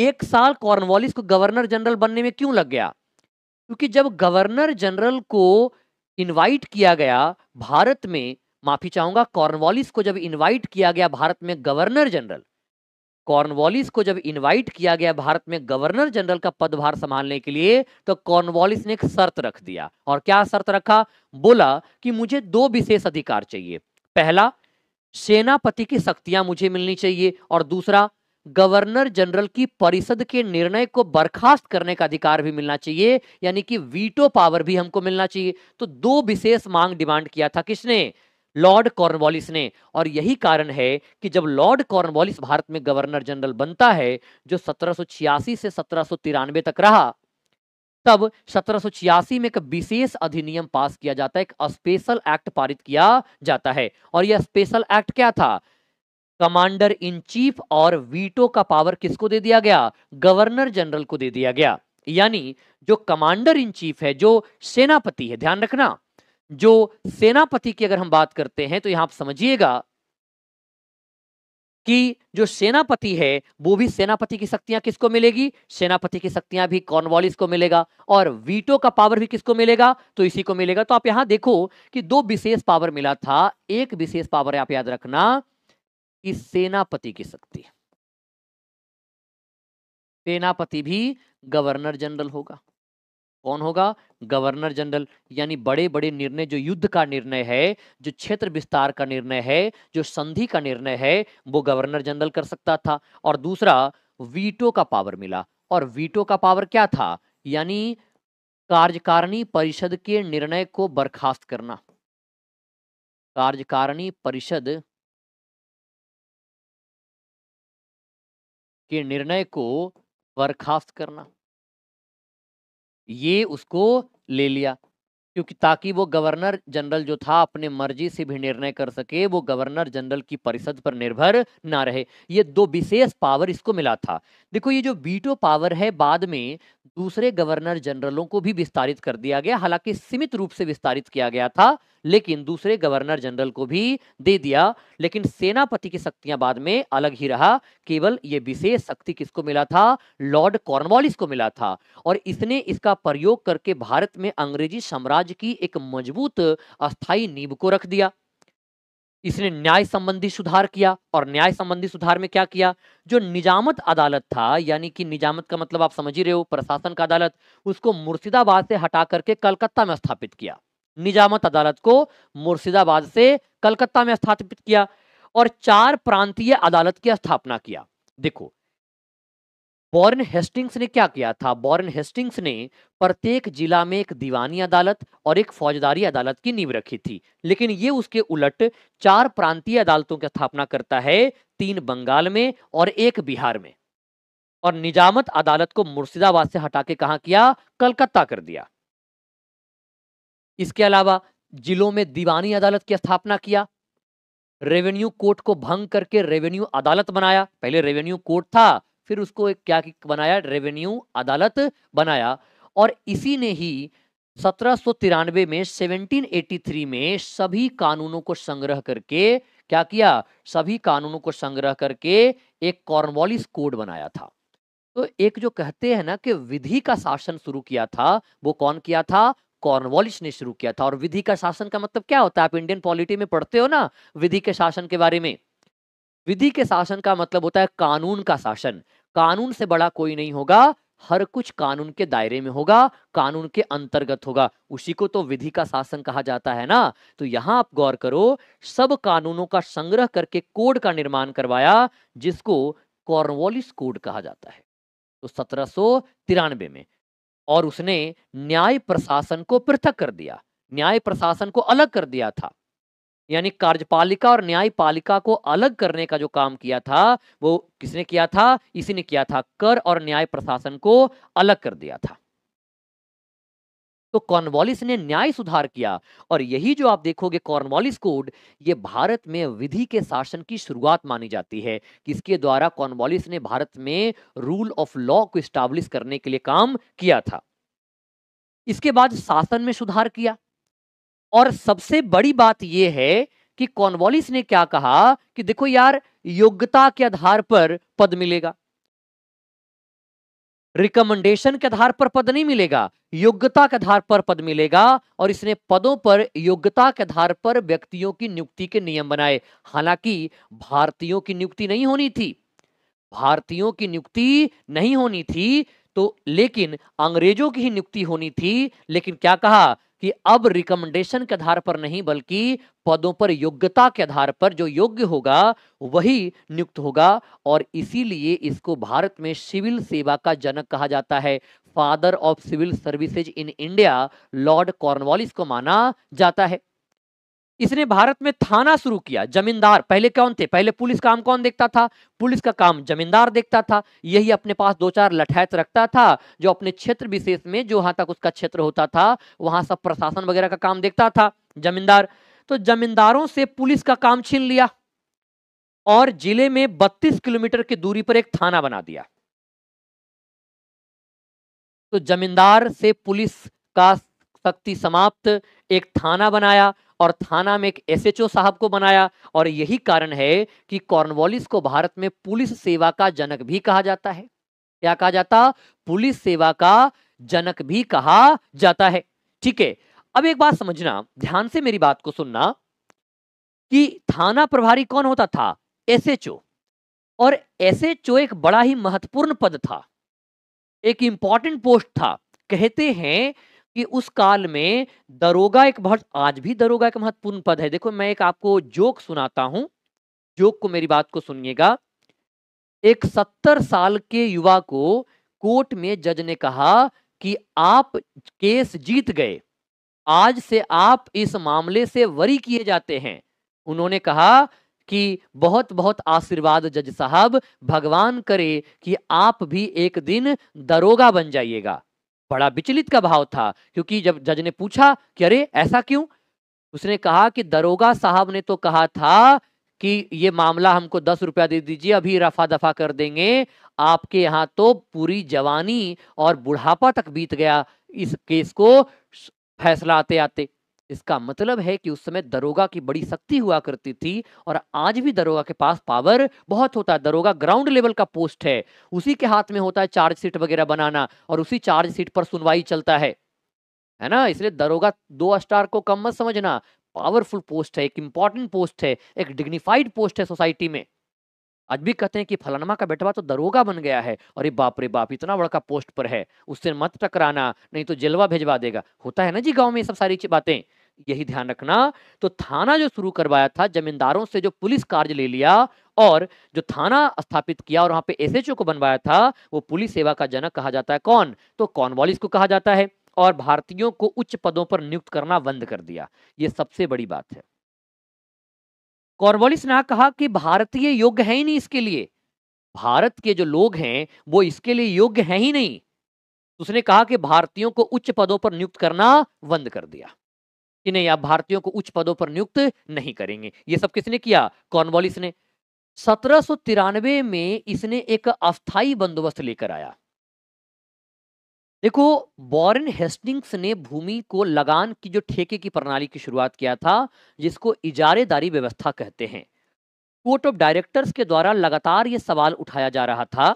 1 साल कॉर्नवालिस को governor general बनने में क्यों लग गया? क्योंकि जब गवर्नर जनरल को इनवाइट किया गया भारत में, माफी चाहूंगा, कॉर्नवालिस को जब इनवाइट किया गया भारत में गवर्नर जनरल, कॉर्नवालिस को जब इनवाइट किया गया भारत में गवर्नर जनरल का पदभार संभालने के लिए, तो कॉर्नवालिस ने एक शर्त रख दिया। और क्या शर्त रखा? बोला कि मुझे 2 विशेष अधिकार चाहिए। पहला, सेनापति की शक्तियां मुझे मिलनी चाहिए, और दूसरा, गवर्नर जनरल की परिषद के निर्णय को बर्खास्त करने का अधिकार भी मिलना चाहिए, यानी कि वीटो पावर भी हमको मिलना चाहिए। तो 2 विशेष मांग डिमांड किया था किसने? लॉर्ड कॉर्नवालिस ने। और यही कारण है कि जब लॉर्ड कॉर्नवालिस भारत में गवर्नर जनरल बनता है, जो 1786 से 1793 तक रहा, तब 1786 में एक विशेष अधिनियम पास किया जाता है, एक स्पेशल एक्ट पारित किया जाता है। और यह स्पेशल एक्ट क्या था? कमांडर इन चीफ और वीटो का पावर किसको दे दिया गया? गवर्नर जनरल को दे दिया गया। यानी जो कमांडर इन चीफ है, जो सेनापति है, ध्यान रखना, जो सेनापति की अगर हम बात करते हैं तो यहां आप समझिएगा कि जो सेनापति है वो भी, सेनापति की शक्तियां किसको मिलेगी? सेनापति की शक्तियां भी कॉर्नवालिस को मिलेगा। और वीटो का पावर भी किसको मिलेगा? तो इसी को मिलेगा। तो आप यहां देखो कि 2 विशेष पावर मिला था। एक विशेष पावर आप याद रखना कि सेनापति की शक्ति, सेनापति भी गवर्नर जनरल होगा। कौन होगा? Governor general. यानी बड़े बड़े निर्णय, जो युद्ध का निर्णय है, जो क्षेत्र विस्तार का निर्णय है, जो संधि का निर्णय है, वो गवर्नर जनरल कर सकता था। और दूसरा, वीटो का पावर मिला। और वीटो का पावर क्या था? यानी कार्यकारिणी परिषद के निर्णय को बर्खास्त करना, कार्यकारिणी परिषद के निर्णय को बर्खास्त करना, ये उसको ले लिया। क्योंकि ताकि वो गवर्नर जनरल जो था अपने मर्जी से भी निर्णय कर सके, वो गवर्नर जनरल की परिषद पर निर्भर ना रहे। ये 2 विशेष पावर इसको मिला था। देखो, ये जो वीटो पावर है, बाद में दूसरे गवर्नर जनरलों को भी विस्तारित कर दिया गया। हालांकि सीमित रूप से विस्तारित किया गया था, लेकिन दूसरे गवर्नर जनरल को भी दे दिया। लेकिन सेनापति की शक्तियां बाद में अलग ही रहा। केवल ये विशेष शक्ति किसको मिला था? लॉर्ड कॉर्नवालिस को मिला था। और इसने इसका प्रयोग करके भारत में अंग्रेजी साम्राज्य की एक मजबूत अस्थाई नींव को रख दिया। इसने न्याय संबंधी सुधार किया। और न्याय संबंधी सुधार में क्या किया? जो निजामत अदालत था, यानी कि निजामत का मतलब आप समझ ही रहे हो, प्रशासन का अदालत, उसको मुर्शिदाबाद से हटा करके कलकत्ता में स्थापित किया। निजामत अदालत को मुर्शिदाबाद से कलकत्ता में स्थापित किया। और 4 प्रांतीय अदालत की स्थापना किया। देखो, वॉरेन हेस्टिंग्स ने क्या किया था? वॉरेन हेस्टिंग्स ने प्रत्येक जिला में एक दीवानी अदालत और एक फौजदारी अदालत की नींव रखी थी। लेकिन ये उसके उलट 4 प्रांतीय अदालतों की स्थापना करता है, 3 बंगाल में और 1 बिहार में। और निजामत अदालत को मुर्शिदाबाद से हटा के कहां किया? कलकत्ता कर दिया। इसके अलावा जिलों में दीवानी अदालत की स्थापना किया। रेवेन्यू कोर्ट को भंग करके रेवेन्यू अदालत बनाया। पहले रेवेन्यू कोर्ट था, फिर उसको एक क्या बनाया? रेवेन्यू अदालत बनाया। और इसी ने ही 1793 में, 1783 में सभी कानूनों को संग्रह करके क्या किया? सभी कानूनों को संग्रह करके एक कॉर्नवालिस कोड बनाया था। तो एक जो कहते हैं ना कि विधि का शासन शुरू किया था, वो कौन किया था? कॉर्नवालिस ने शुरू किया था। और विधि का शासन का मतलब क्या होता है? आप इंडियन पॉलिटी में पढ़ते हो ना विधि के शासन के बारे में। विधि के शासन का मतलब होता है कानून का शासन। कानून से बड़ा कोई नहीं होगा, हर कुछ कानून के दायरे में होगा, कानून के अंतर्गत होगा, उसी को तो विधि का शासन कहा जाता है ना। तो यहां आप गौर करो, सब कानूनों का संग्रह करके कोड का निर्माण करवाया, जिसको कॉर्नवालिस कोड कहा जाता है। तो 1793 में। और उसने न्याय प्रशासन को पृथक कर दिया, न्याय प्रशासन को अलग कर दिया था। यानी कार्यपालिका और न्यायपालिका को अलग करने का जो काम किया था, वो किसने किया था? इसी ने किया था। कर और न्याय प्रशासन को अलग कर दिया था। तो कॉर्नवालिस ने न्याय सुधार किया। और यही जो आप देखोगे कॉर्नवालिस कोड, ये भारत में विधि के शासन की शुरुआत मानी जाती है। किसके द्वारा? कॉर्नवालिस ने भारत में रूल ऑफ लॉ को स्टैब्लिश करने के लिए काम किया था। इसके बाद शासन में सुधार किया। और सबसे बड़ी बात यह है कि कॉर्नवालिस ने क्या कहा कि देखो यार, योग्यता के आधार पर पद मिलेगा। रिकमेंडेशन के आधार पर पद नहीं मिलेगा, योग्यता के आधार पर पद मिलेगा। और इसने पदों पर योग्यता के आधार पर व्यक्तियों की नियुक्ति के नियम बनाए। हालांकि भारतीयों की नियुक्ति नहीं होनी थी, भारतीयों की नियुक्ति नहीं होनी थी, तो लेकिन अंग्रेजों की ही नियुक्ति होनी थी। लेकिन क्या कहा कि अब रिकमेंडेशन के आधार पर नहीं, बल्कि पदों पर योग्यता के आधार पर जो योग्य होगा वही नियुक्त होगा। और इसीलिए इसको भारत में सिविल सेवा का जनक कहा जाता है। Father of civil services in India Lord Cornwallis को माना जाता है। इसने भारत में थाना शुरू किया। जमींदार पहले कौन थे? पहले पुलिस काम कौन देखता था? पुलिस का काम जमींदार देखता था। यही अपने पास दो चार लठैत रखता था, जो अपने क्षेत्र विशेष में, जहां तक उसका क्षेत्र होता था, वहां सब प्रशासन वगैरह का काम देखता था जमींदार। तो जमींदारों से पुलिस का काम छीन लिया और जिले में 32 किलोमीटर की दूरी पर एक थाना बना दिया। तो जमींदार से पुलिस का शक्ति समाप्त, एक थाना बनाया और थाना में एक एसएचओ साहब को बनाया। और यही कारण है कि कॉर्नवालिस को भारत में पुलिस सेवा का जनक भी कहा जाता है। क्या कहा जाता? पुलिस सेवा का जनक भी कहा जाता है। ठीक है, अब एक बात समझना, ध्यान से मेरी बात को सुनना, कि थाना प्रभारी कौन होता था? एसएचओ। और एसएचओ एक बड़ा ही महत्वपूर्ण पद था, एक इंपॉर्टेंट पोस्ट था। कहते हैं कि उस काल में दरोगा एक बहुत, आज भी दरोगा एक महत्वपूर्ण पद है। देखो मैं एक आपको जोक सुनाता हूं, जोक को, मेरी बात को सुनिएगा। एक 70 साल के युवा को कोर्ट में जज ने कहा कि आप केस जीत गए, आज से आप इस मामले से वरी किए जाते हैं। उन्होंने कहा कि बहुत बहुत आशीर्वाद जज साहब, भगवान करे कि आप भी एक दिन दरोगा बन जाइएगा। बड़ा विचलित का भाव था, क्योंकि जब जज ने पूछा कि अरे ऐसा क्यों, उसने कहा कि दरोगा साहब ने तो कहा था कि ये मामला हमको 10 रुपया दे दीजिए, अभी रफा दफा कर देंगे। आपके यहाँ तो पूरी जवानी और बुढ़ापा तक बीत गया इस केस को फैसला आते आते। इसका मतलब है कि उस समय दरोगा की बड़ी शक्ति हुआ करती थी, और आज भी दरोगा के पास पावर बहुत होता है। दरोगा ग्राउंड लेवल का पोस्ट है, उसी के हाथ में होता है चार्जशीट वगैरह बनाना, और उसी चार्जशीट पर सुनवाई चलता है ना। इसलिए दरोगा 2 स्टार को कम मत समझना, पावरफुल पोस्ट है, एक इंपॉर्टेंट पोस्ट है, एक डिग्निफाइड पोस्ट है सोसाइटी में। आज भी कहते हैं कि फलानमा का बेटवा तो दरोगा बन गया है, अरे बाप रे बाप, इतना बड़ा पोस्ट पर है, उससे मत टकराना, नहीं तो जेलवा भेजवा देगा। होता है ना जी गांव में ये सब सारी बातें, यही ध्यान रखना। तो थाना जो शुरू करवाया था, जमींदारों से जो पुलिस कार्य ले लिया और जो थाना स्थापित किया और वहां पे एसएचओ को बनवाया था, वो पुलिस सेवा का जनक कहा जाता है। कौन? तो कॉर्नवालिस को कहा जाता है। और भारतीयों को उच्च पदों पर नियुक्त करना बंद कर दिया, ये सबसे बड़ी बात है। कॉर्नवालिस ने कहा कि भारतीय योग्य है ही नहीं इसके लिए, भारत के जो लोग हैं वो इसके लिए योग्य हैं ही नहीं। उसने कहा कि भारतीयों को उच्च पदों पर नियुक्त करना बंद कर दिया, कि नहीं आप भारतीयों को उच्च पदों पर नियुक्त नहीं करेंगे। ये सब किसने किया? कॉर्नवालिस ने। 1793 में इसने एक अस्थाई बंदोबस्त लेकर आया। देखो, वॉरेन हेस्टिंग्स ने भूमि को लगान की जो ठेके की प्रणाली की शुरुआत किया था, जिसको इजारेदारी व्यवस्था कहते हैं। कोर्ट ऑफ डायरेक्टर्स के द्वारा लगातार ये सवाल उठाया जा रहा था,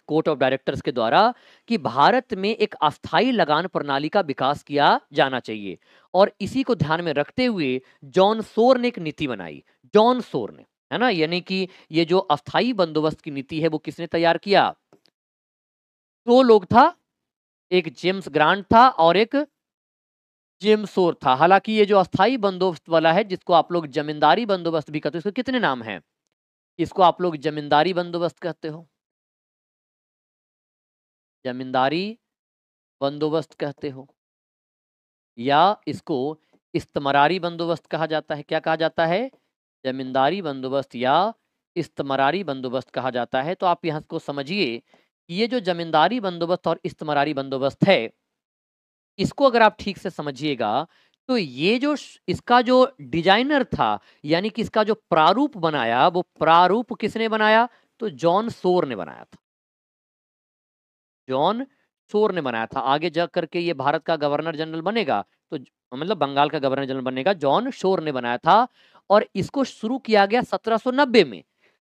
कोर्ट ऑफ डायरेक्टर्स के द्वारा, कि भारत में एक अस्थाई लगान प्रणाली का विकास किया जाना चाहिए। और इसी को ध्यान में रखते हुए जॉन सोर ने एक नीति बनाई। जॉन सोर ने, है ना, यानी कि ये जो अस्थाई बंदोबस्त की नीति है वो किसने तैयार किया? 2 लोग था, एक जेम्स ग्रांट था और एक जेम्स सोर था। हालांकि ये जो अस्थाई बंदोबस्त वाला है, जिसको आप लोग जमींदारी बंदोबस्त भी कहते हो, इसके कितने नाम हैं? इसको आप लोग जमींदारी बंदोबस्त कहते हो, जमींदारी बंदोबस्त कहते हो, या इसको इस्तमरारी बंदोबस्त कहा जाता है। क्या कहा जाता है? जमींदारी बंदोबस्त या इस्तमरारी बंदोबस्त कहा जाता है। तो आप यहाँ को समझिए कि ये जो जमींदारी बंदोबस्त और इस्तमरारी बंदोबस्त है, इसको अगर आप ठीक से समझिएगा, तो ये जो इसका जो डिजाइनर था, यानी कि इसका जो प्रारूप बनाया, वो प्रारूप किसने बनाया? तो जॉन सोर ने बनाया था। जॉन सोर ने बनाया था। आगे जा करके ये भारत का गवर्नर जनरल बनेगा, तो मतलब बंगाल का गवर्नर जनरल बनेगा, जॉन शोर ने बनाया था। और इसको शुरू किया गया 1790 में।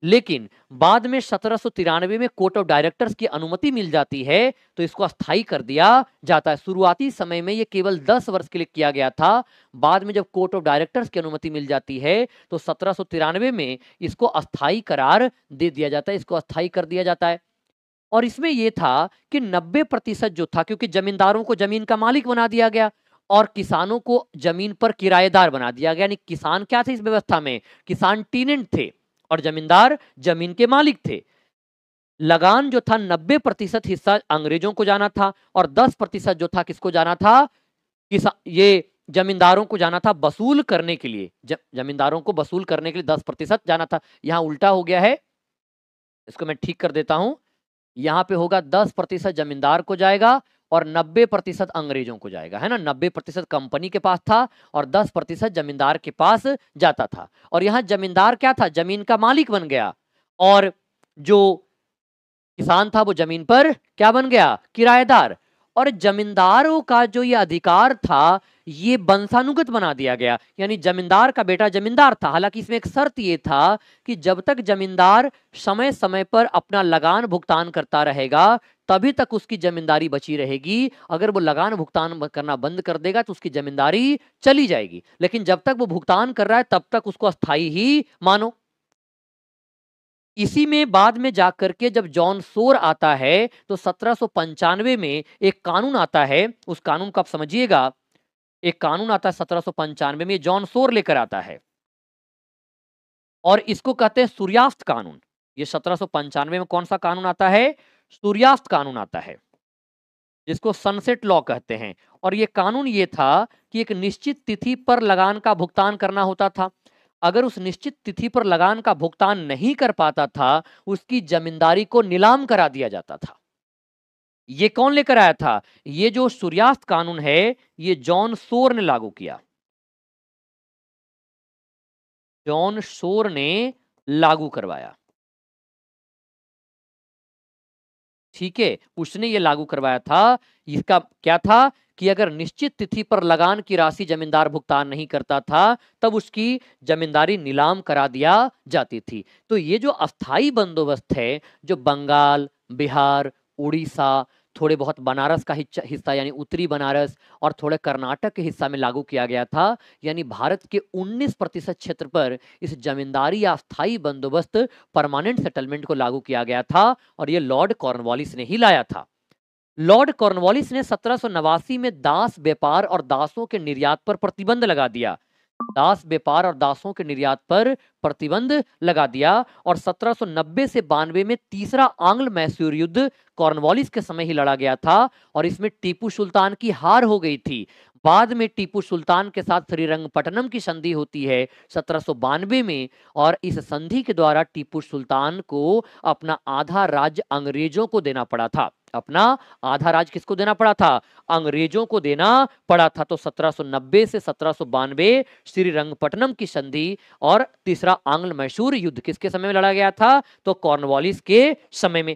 लेकिन बाद में 1793 में कोर्ट ऑफ डायरेक्टर्स की अनुमति मिल जाती है तो इसको अस्थायी कर दिया जाता है। शुरुआती समय में ये केवल 10 वर्ष के लिए किया गया था। बाद में जब कोर्ट ऑफ डायरेक्टर्स की अनुमति मिल जाती है तो 1793 में इसको अस्थायी करार दे दिया जाता है, इसको अस्थायी कर दिया जाता है। और इसमें यह था कि 90% जो था, क्योंकि जमींदारों को जमीन का मालिक बना दिया गया और किसानों को जमीन पर किराएदार बना दिया गया। यानी किसान क्या थे इस व्यवस्था में? किसान टीनेंट थे और जमींदार जमीन के मालिक थे। लगान जो था 90% हिस्सा अंग्रेजों को जाना था और 10% जो था किसको जाना था? ये जमींदारों को जाना था वसूल करने के लिए। जमींदारों को वसूल करने के लिए 10% जाना था। यहां उल्टा हो गया है, इसको मैं ठीक कर देता हूं। यहां पे होगा 10% जमींदार को जाएगा और 90% अंग्रेजों को जाएगा, है ना। 90% कंपनी के पास था और 10% जमींदार के पास जाता था। और यहां जमींदार क्या था? जमीन का मालिक बन गया और जो किसान था वो जमीन पर क्या बन गया? किराएदार। और जमींदारों का जो ये अधिकार था ये वंशानुगत बना दिया गया, यानी जमींदार का बेटा जमींदार था। हालांकि इसमें एक शर्त ये था कि जब तक जमींदार समय समय पर अपना लगान भुगतान करता रहेगा तभी तक उसकी जमींदारी बची रहेगी। अगर वो लगान भुगतान करना बंद कर देगा तो उसकी जमींदारी चली जाएगी। लेकिन जब तक वो भुगतान कर रहा है तब तक उसको अस्थायी ही मानो। इसी में बाद में जाकर के जब जॉन सोर आता है तो 1795 में एक कानून आता है। उस कानून को आप समझिएगा। एक कानून आता है 1795 में, जॉन सोर लेकर आता है और इसको कहते हैं सूर्यास्त कानून। ये 1795 में कौन सा कानून आता है? सूर्यास्त कानून आता है, जिसको सनसेट लॉ कहते हैं। और ये कानून ये था कि एक निश्चित तिथि पर लगान का भुगतान करना होता था। अगर उस निश्चित तिथि पर लगान का भुगतान नहीं कर पाता था उसकी जमींदारी को नीलाम करा दिया जाता था। ये कौन लेकर आया था? ये जो सूर्यास्त कानून है ये जॉन सोर ने लागू किया। जॉन सोर ने लागू करवाया, ठीक है, उसने ये लागू करवाया था। इसका क्या था कि अगर निश्चित तिथि पर लगान की राशि जमींदार भुगतान नहीं करता था तब उसकी जमींदारी नीलाम करा दिया जाती थी। तो ये जो अस्थाई बंदोबस्त है जो बंगाल, बिहार, उड़ीसा, थोड़े बहुत बनारस का हिस्सा यानी उत्तरी बनारस और थोड़े कर्नाटक के हिस्सा में लागू किया गया था, यानी भारत के 19% क्षेत्र पर इस जमींदारी या अस्थाई बंदोबस्त परमानेंट सेटलमेंट को लागू किया गया था और ये लॉर्ड कॉर्नवालिस ने ही लाया था। लॉर्ड कॉर्नवालिस ने 1789 में दास व्यापार और दासों के निर्यात पर प्रतिबंध लगा दिया। दास व्यापार और दासों के निर्यात पर प्रतिबंध लगा दिया और 1790 से 92 में तीसरा आंग्ल मैसूर युद्ध कॉर्नवालिस के समय ही लड़ा गया था और इसमें टीपू सुल्तान की हार हो गई थी। बाद में टीपू सुल्तान के साथ श्रीरंगपट्टनम की संधि होती है 1792 में और इस संधि के द्वारा टीपू सुल्तान को अपना आधा राज्य अंग्रेजों को देना पड़ा था। अपना आधा राज किसको देना पड़ा था? अंग्रेजों को देना पड़ा था। तो 1790 से 1792 श्रीरंगपट्टनम की संधि और तीसरा आंग्ल मैसूर युद्ध किसके समय में लड़ा गया था? तो कॉर्नवालिस के समय में।